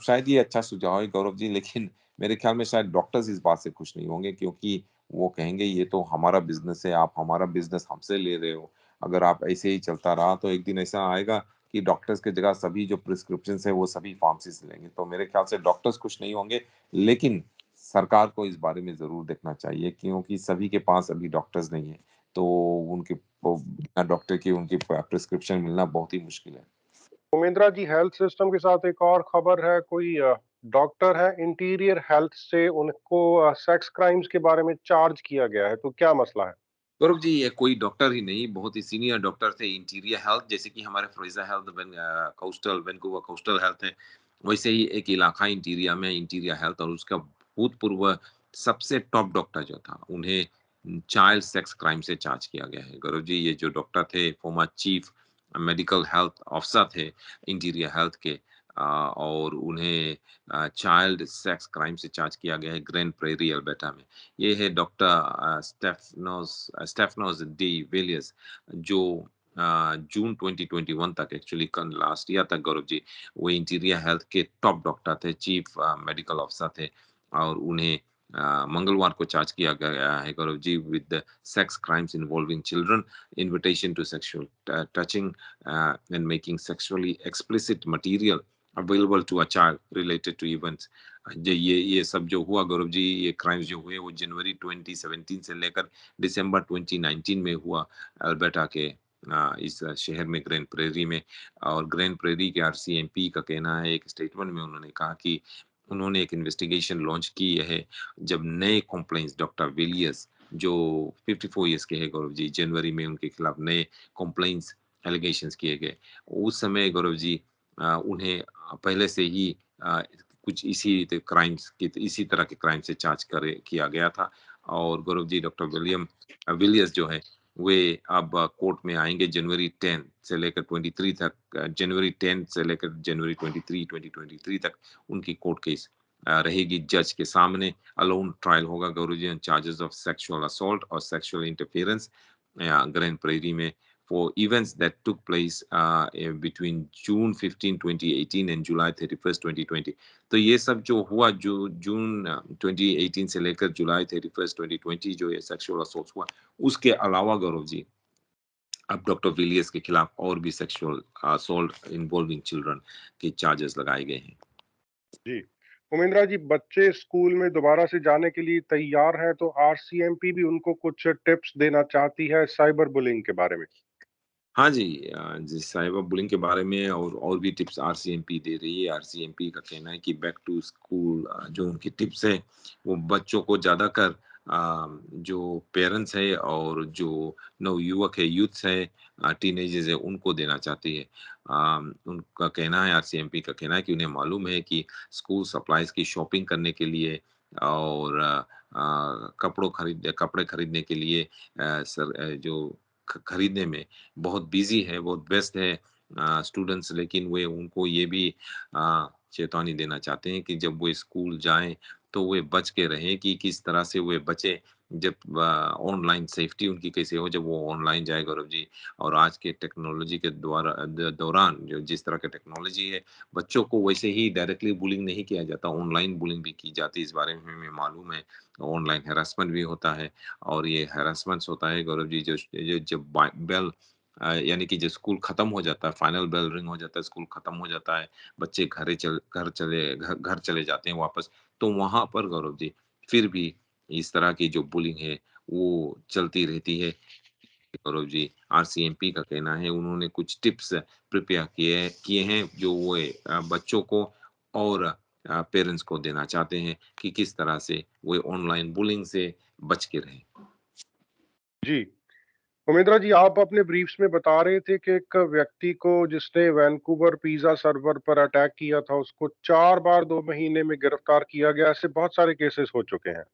S2: शायद ये अच्छा सुझाव है गौरव जी, लेकिन मेरे ख्याल में शायद डॉक्टर्स इस बात से खुश नहीं होंगे क्योंकि वो कहेंगे ये तो हमारा बिज़नेस है, आप हमारा बिज़नेस हमसे ले रहे हो। अगर आप ऐसे ही चलता रहा तो एक दिन ऐसा आएगा कि डॉक्टर्स की जगह सभी जो प्रिस्क्रिप्शंस है वो सभी फार्मेसी लेंगे। तो मेरे ख्याल से डॉक्टर्स खुश नहीं होंगे, लेकिन सरकार को इस बारे में ज़रूर देखना चाहिए क्योंकि सभी के पास अभी डॉक्टर्स नहीं है। तो उनके बिना डॉक्टर के उनकी प्रिस्क्रिप्शन मिलना बहुत ही मुश्किल है।
S1: उमेंद्रा जी, हेल्थ सिस्टम के साथ एक और खबर है। कोई डॉक्टर है, इंटीरियर हेल्थ से उनको सेक्स क्राइम्स के बारे में चार्ज किया गया है, तो क्या मसला है?
S2: गौरव जी, ये कोई डॉक्टर ही नहीं, बहुत ही सीनियर डॉक्टर थे इंटीरियर हेल्थ, जैसे कि हमारे Florida health, coastal Vancouver coastal health है, वैसे ही एक इलाका इंटीरियर में इंटीरियर हेल्थ, और उसका भूतपूर्व सबसे टॉप डॉक्टर जो था, उन्हें चाइल्ड सेक्स क्राइम से चार्ज किया गया है। गौरव जी, ये जो डॉक्टर थे, former chief medical health officer थे इंटीरियर हेल्थ के, और उन्हें चाइल्ड सेक्स क्राइम से चार्ज किया गया है ग्रैंड प्रेरी, अल्बर्टा में। ये है डॉक्टर स्टेफनोस डी विलियर्स, जो जून 2021 तक, एक्चुअली कल लास्ट ईयर तक गौरव जी, वो इंटीरियर हेल्थ के टॉप डॉक्टर थे, चीफ मेडिकल ऑफिसर थे, और उन्हें मंगलवार को चार्ज किया गया है Gaurav ji with sex crimes involving children, invitation to sexual touching and making sexually explicit material available to a child related to events. ये सब जो हुआ गौरव जी, ये क्राइम्स जो हुए वो जनवरी 2017 से लेकर दिसंबर 2019 में हुआ अल्बर्टा के इस शहर में ग्रैंड प्रेरी में। और ग्रैंड प्रेरी के आरसीएमपी का कहना है, एक स्टेटमेंट में उन्होंने कहा कि उन्होंने एक इन्वेस्टिगेशन लॉन्च की है जब नए कंप्लेंट्स डॉक्टर विलियर्स जो 54 इयर्स के हैं गौरव जी, जनवरी में उनके खिलाफ नए कंप्लेंट्स एलिगेशंस किए गए। उस समय गौरव जी उन्हें पहले से ही कुछ इसी तरह के क्राइम से चार्ज करे किया गया था। और गौरव जी डॉक्टर विलियर्स जो है वे अब कोर्ट में आएंगे जनवरी 10 से लेकर 23 तक। जनवरी 10 से लेकर जनवरी 23 2023 तक उनकी कोर्ट केस रहेगी जज के सामने। अलोन ट्रायल होगा Gaurav ji on charges of sexual assault और सेक्सुअल इंटरफेरेंस ग्रैंड प्रेरी में for events that took place between June 15, 2018 and July 31st, 2020। तो ये सब जो हुआ जो जून 2018 से लेकर July 31st, 2020 जो ये सेक्सुअल असॉल्ट हुआ, उसके अलावा गौरव जी अब डॉक्टर विलियर्स के खिलाफ और भी सेक्सुअल असॉल्ट इन्वॉल्विंग चिल्ड्रन के चार्जेस लगाए गए हैं।
S1: जी। उमेंद्रा जी, बच्चे स्कूल में दोबारा से जाने के लिए तैयार हैं, तो आरसीएमपी भी उनको कुछ टिप्स देना चाहती है साइबर बुलिंग के बारे में।
S2: हाँ जी, जी साइबर बुलिंग के बारे में और भी टिप्स आरसीएमपी दे रही है। आरसीएमपी का कहना है कि बैक टू स्कूल जो उनकी टिप्स है वो बच्चों को ज़्यादातर जो पेरेंट्स है और जो नवयुवक है, यूथ्स है, टीनेजर्स है, उनको देना चाहती है। उनका कहना है, आरसीएमपी का कहना है कि उन्हें मालूम है कि स्कूल सप्लाईज की शॉपिंग करने के लिए और कपड़े खरीदने के लिए जो खरीदने में बहुत बिजी है, बहुत व्यस्त है स्टूडेंट्स, लेकिन वे उनको ये भी चेतावनी देना चाहते हैं कि जब वो स्कूल जाएं तो वे बच के रहें कि किस तरह से वे बचे जब ऑनलाइन सेफ्टी उनकी कैसे हो जब वो ऑनलाइन जाए गौरव जी। और आज के टेक्नोलॉजी के दौरान जो जिस तरह की टेक्नोलॉजी है बच्चों को वैसे ही डायरेक्टली बुलिंग नहीं किया जाता, ऑनलाइन बुलिंग भी की जाती है। इस बारे में हमें मालूम है, ऑनलाइन हैरेसमेंट भी होता है। और ये हैरेसमेंट्स होता है गौरव जी जब बेल यानी कि जब स्कूल खत्म हो जाता है, फाइनल बेल रिंग हो जाता है, स्कूल खत्म हो जाता है, बच्चे घर चले जाते हैं वापस, तो वहां पर गौरव जी फिर भी इस तरह की जो बुलिंग है वो चलती रहती है गौरव जी। आरसीएमपी का कहना है उन्होंने कुछ टिप्स प्रिपेयर किए हैं जो वो बच्चों को और पेरेंट्स को देना चाहते हैं कि किस तरह से वो ऑनलाइन बुलिंग से बच के रहें।
S1: जी। उमेंद्रा जी, आप अपने ब्रीफ्स में बता रहे थे कि एक व्यक्ति को जिसने वैंकूवर पिज़्ज़ा सर्वर पर अटैक किया था, उसको 4 बार 2 महीने में गिरफ्तार किया गया। ऐसे बहुत सारे केसेस हो चुके हैं।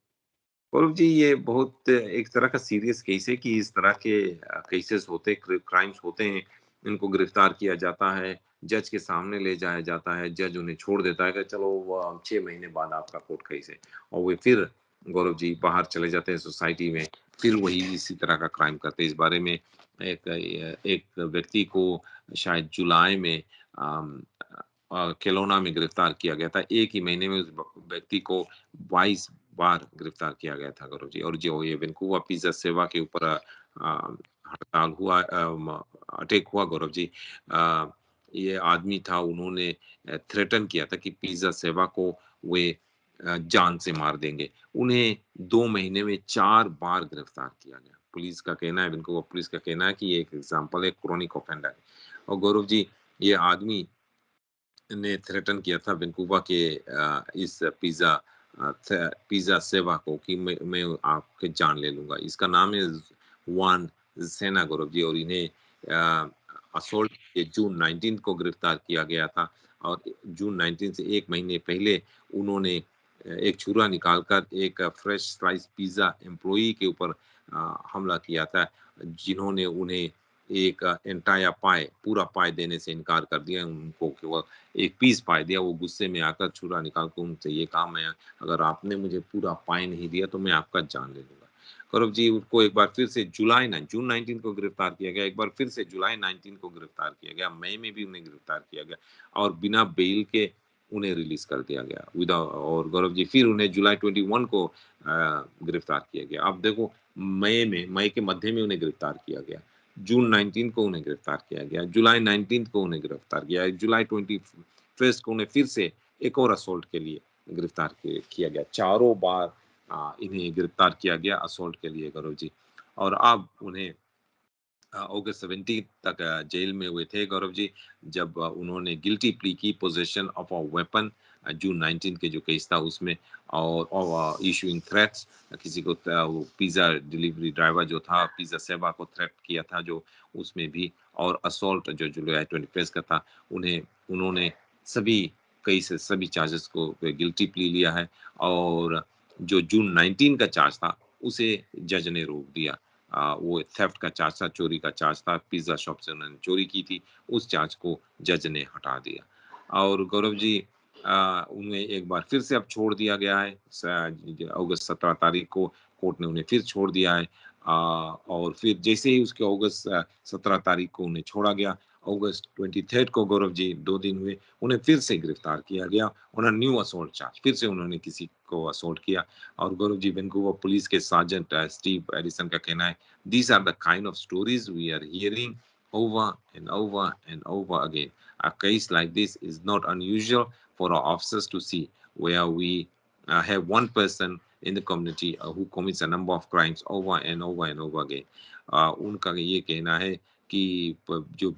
S2: गौरव जी ये बहुत एक तरह का सीरियस केस है कि इस तरह के केसेस होते क्राइम्स होते हैं, इनको गिरफ्तार किया जाता है, जज के सामने ले जाया जाता है, जज उन्हें छोड़ देता है कि चलो 6 महीने बाद आपका कोर्ट केस है। और वे फिर गौरव जी बाहर चले जाते हैं सोसाइटी में, फिर वही इसी तरह का क्राइम करते हैं। इस बारे में एक व्यक्ति को शायद जुलाई में केलोना में गिरफ्तार किया गया था। एक ही महीने में उस व्यक्ति को 22 बार गिरफ्तार किया गया था गौरव जी। और जो ये वैंकूवर पिज़्ज़ा सेवा के ऊपर हड़ताल हुआ, अटैक हुआ गौरव जी, ये आदमी था, उन्होंने थ्रेटन किया था कि पिज़्ज़ा सेवा को वे जान से मार देंगे। उन्हें 2 महीने में 4 बार गिरफ्तार किया गया। पुलिस का कहना है, वैंकूवर पुलिस का कहना है कि ये एक एग्ज़ाम्पल है, क्रोनिक ऑफेंडर है। और गौरव जी ये आदमी ने थ्रेटन किया था वैंकूवर के इस पिज़्ज़ा सेवा को कि मैं आपकी जान ले लूँगा। इसका नाम है वान सेना गौरव जी। और इन्हें असॉल्ट के जून 19 को गिरफ्तार किया गया था। और जून 19 से 1 महीने पहले उन्होंने एक छुरा निकालकर एक फ्रेश स्लाइस पिज़्ज़ा एम्प्लॉयी के ऊपर हमला किया था, जिन्होंने उन्हें एक एंटायर पाई, पूरा पाई देने से इनकार कर दिया। उनको केवल एक पीस पाई दिया। वो गुस्से में आकर छुरा निकाल कर उनसे ये कहा, मैं अगर आपने मुझे पूरा पाई नहीं दिया तो मैं आपका जान ले लूँगा। गौरव जी उनको एक बार फिर से जून 19 को गिरफ्तार किया गया, एक बार फिर से जुलाई 19 को गिरफ्तार किया गया, मई में भी उन्हें गिरफ्तार किया गया और बिना बेल के उन्हें रिलीज़ कर दिया गया और गौरव जी फिर उन्हें जुलाई 21 को गिरफ्तार किया गया। अब देखो मई के मध्य में उन्हें गिरफ्तार किया गया। जून 19 को उन्हें गिरफ्तार किया गया, जुलाई 19 को उन्हें गिरफ्तार किया, जुलाई 21 को उन्हें फिर से एक और असॉल्ट के लिए गिरफ्तार किया गया। चारों बार इन्हें गिरफ्तार किया गया असॉल्ट के लिए गौरव जी। और अब उन्हें अगस्त 17 तक जेल में हुए थे गौरव जी, जब उन्होंने गिल्टी प्ली की पोजेशन ऑफ अ वेपन जून 19 के जो केस था उसमें, और इशूइंग थ्रेट्स किसी को वो पिज्जा डिलीवरी ड्राइवर जो था पिज्जा सेवा को थ्रेट किया था जो उसमें भी, और असॉल्ट जो जुलाई 21 का था उन्हें उन्होंने सभी सभी चार्जेस को गिल्टी प्ली लिया है। और जो जून 19 का चार्ज था उसे जज ने रोक दिया। वो थेफ्ट का चार्ज था, चोरी का चार्ज था, पिज़्ज़ा शॉप से उन्होंने चोरी की थी, उस चार्ज को जज ने हटा दिया। और गौरव जी उन्हें एक बार फिर से अब छोड़ दिया गया है। अगस्त 17 तारीख को कोर्ट ने उन्हें फिर छोड़ दिया है। और फिर जैसे ही उसके अगस्त 17 तारीख को उन्हें छोड़ा गया, अगस्त 23 को गौरव जी 2 दिन हुए, उन्हें फिर से गिरफ्तार किया गया on a new assault charge. फिर से उन्होंने किसी को असॉल्ट किया। और गौरव जी वैंकूवर पुलिस के सार्जेंट स्टीव एडिसन का कहना है, these are the kind of stories we are hearing over and over and over again. A case like this is not unusual for our officers to see, where we have one person in the community who commits a number of crimes over and over and over again. उनका ये कहना है कि जो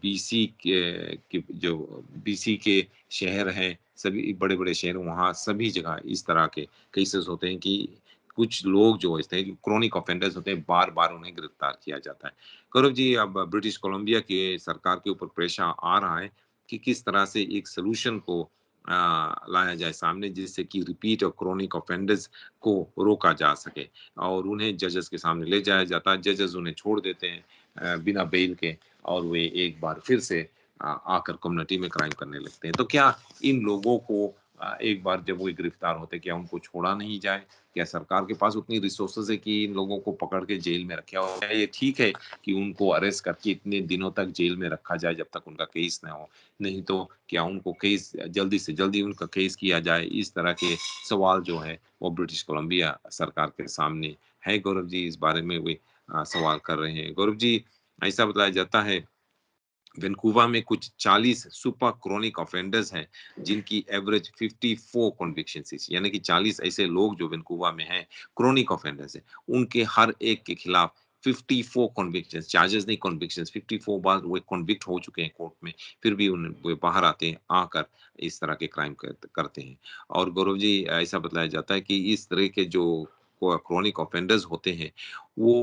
S2: BC के शहर हैं, सभी बड़े-बड़े शहर वहाँ सभी जगह इस तरह के केसेस होते हैं कि कुछ लोग जो होते हैं क्रोनिक ऑफेंडर्स होते हैं, बार-बार उन्हें गिरफ्तार किया जाता है। गौरव जी अब ब्रिटिश कोलंबिया के सरकार के ऊपर प्रेशर आ रहा है कि किस तरह से एक सॉल्यूशन को लाया जाए सामने जिससे कि रिपीट और क्रोनिक ऑफेंडर्स को रोका जा सके और उन्हें जजेस के सामने ले जाया जाता है। जजेस उन्हें छोड़ देते हैं बिना बेल के और वे एक बार फिर से आकर कम्युनिटी में क्राइम करने लगते हैं। तो क्या इन लोगों को एक बार जब वो गिरफ्तार होते हैं, क्या उनको छोड़ा नहीं जाए? क्या सरकार के पास उतनी रिसोर्सेज़ है कि इन लोगों को पकड़ के जेल में रखे और क्या ये ठीक है कि उनको अरेस्ट करके इतने दिनों तक जेल में रखा जाए जब तक उनका केस ना हो? नहीं तो क्या उनको केस जल्दी से जल्दी उनका केस किया जाए? इस तरह के सवाल जो है वो ब्रिटिश कोलंबिया सरकार के सामने है गौरव जी, इस बारे में वे सवाल कर रहे हैं। गौरव जी, ऐसा बताया जाता है वैंकूवर में कुछ 40 सुपर क्रोनिक ऑफेंडर्स हैं, जिनकी एवरेज 54 कन्विक्शंस है, यानी कि 40 ऐसे लोग जो वैंकूवर में हैं, क्रोनिक ऑफेंडर्स हैं, उनके हर एक के खिलाफ 54 कन्विक्शंस, चार्जेस नहीं कन्विक्शंस, 54 बार वो कन्विक्ट हो चुके हैं कोर्ट में, फिर भी वो बाहर आते हैं, आकर इस तरह के क्राइम करते हैं। और गौरव जी ऐसा बताया जाता है कि इस तरह के जो क्रोनिक ऑफेंडर्स होते हैं, वो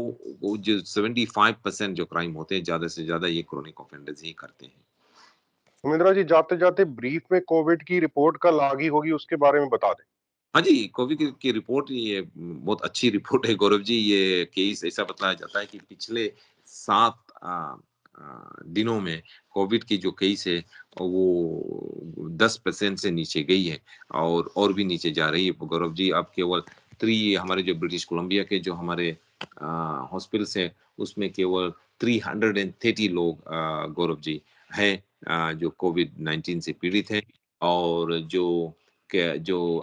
S2: वो जो 75% जो क्राइम होते हैं, ज़्यादा से ज़्यादा ये क्रोनिक ऑफेंडर्स ही करते हैं।
S1: उमेंद्रा जी जाते-जाते ब्रीफ में कोविड की रिपोर्ट कल आ गई होगी उसके बारे में बता दें।
S2: हाँ जी, कोविड की रिपोर्ट ये बहुत अच्छी रिपोर्ट है गौरव जी, ये केस ऐसा बताया जाता है कि पिछले 7 दिनों में कोविड की जो केस है, वो 10% से नीचे गई है और भी नीचे जा रही है गौरव जी। अब केवल 3 हमारे जो ब्रिटिश कोलंबिया के जो हमारे हॉस्पिटल्स हैं, उसमें केवल 330 लोग गौरव जी हैं जो कोविड-19 से पीड़ित हैं और जो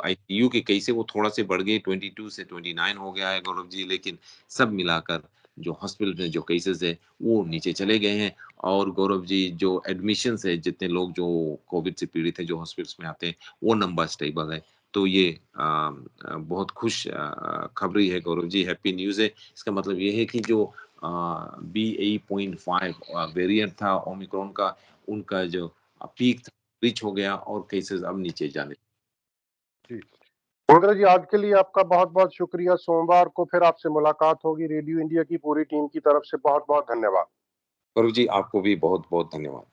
S2: आईसीयू के केस है वो थोड़ा-से बढ़ गए 22 से 29 हो गया है गौरव जी, लेकिन सब मिलाकर जो हॉस्पिटल में जो केसेज़ है वो नीचे चले गए हैं और गौरव जी जो एडमिशन्स है जितने लोग जो कोविड से पीड़ित हैं जो हॉस्पिटल्स में आते हैं वो नंबर स्टेबल है। तो ये बहुत खुश खबरी है गौरव जी, हैप्पी न्यूज़ है। इसका मतलब ये है कि जो BA.5 वेरिएंट था ओमिक्रॉन का, उनका जो पीक था रीच हो गया और केसेज़ अब नीचे जाने
S1: जी। उमेंद्रा जी आज के लिए आपका बहुत-बहुत शुक्रिया। सोमवार को फिर आपसे मुलाकात होगी। रेडियो इंडिया की पूरी टीम की तरफ से बहुत-बहुत धन्यवाद।
S2: गौरव जी, आपको भी बहुत-बहुत धन्यवाद।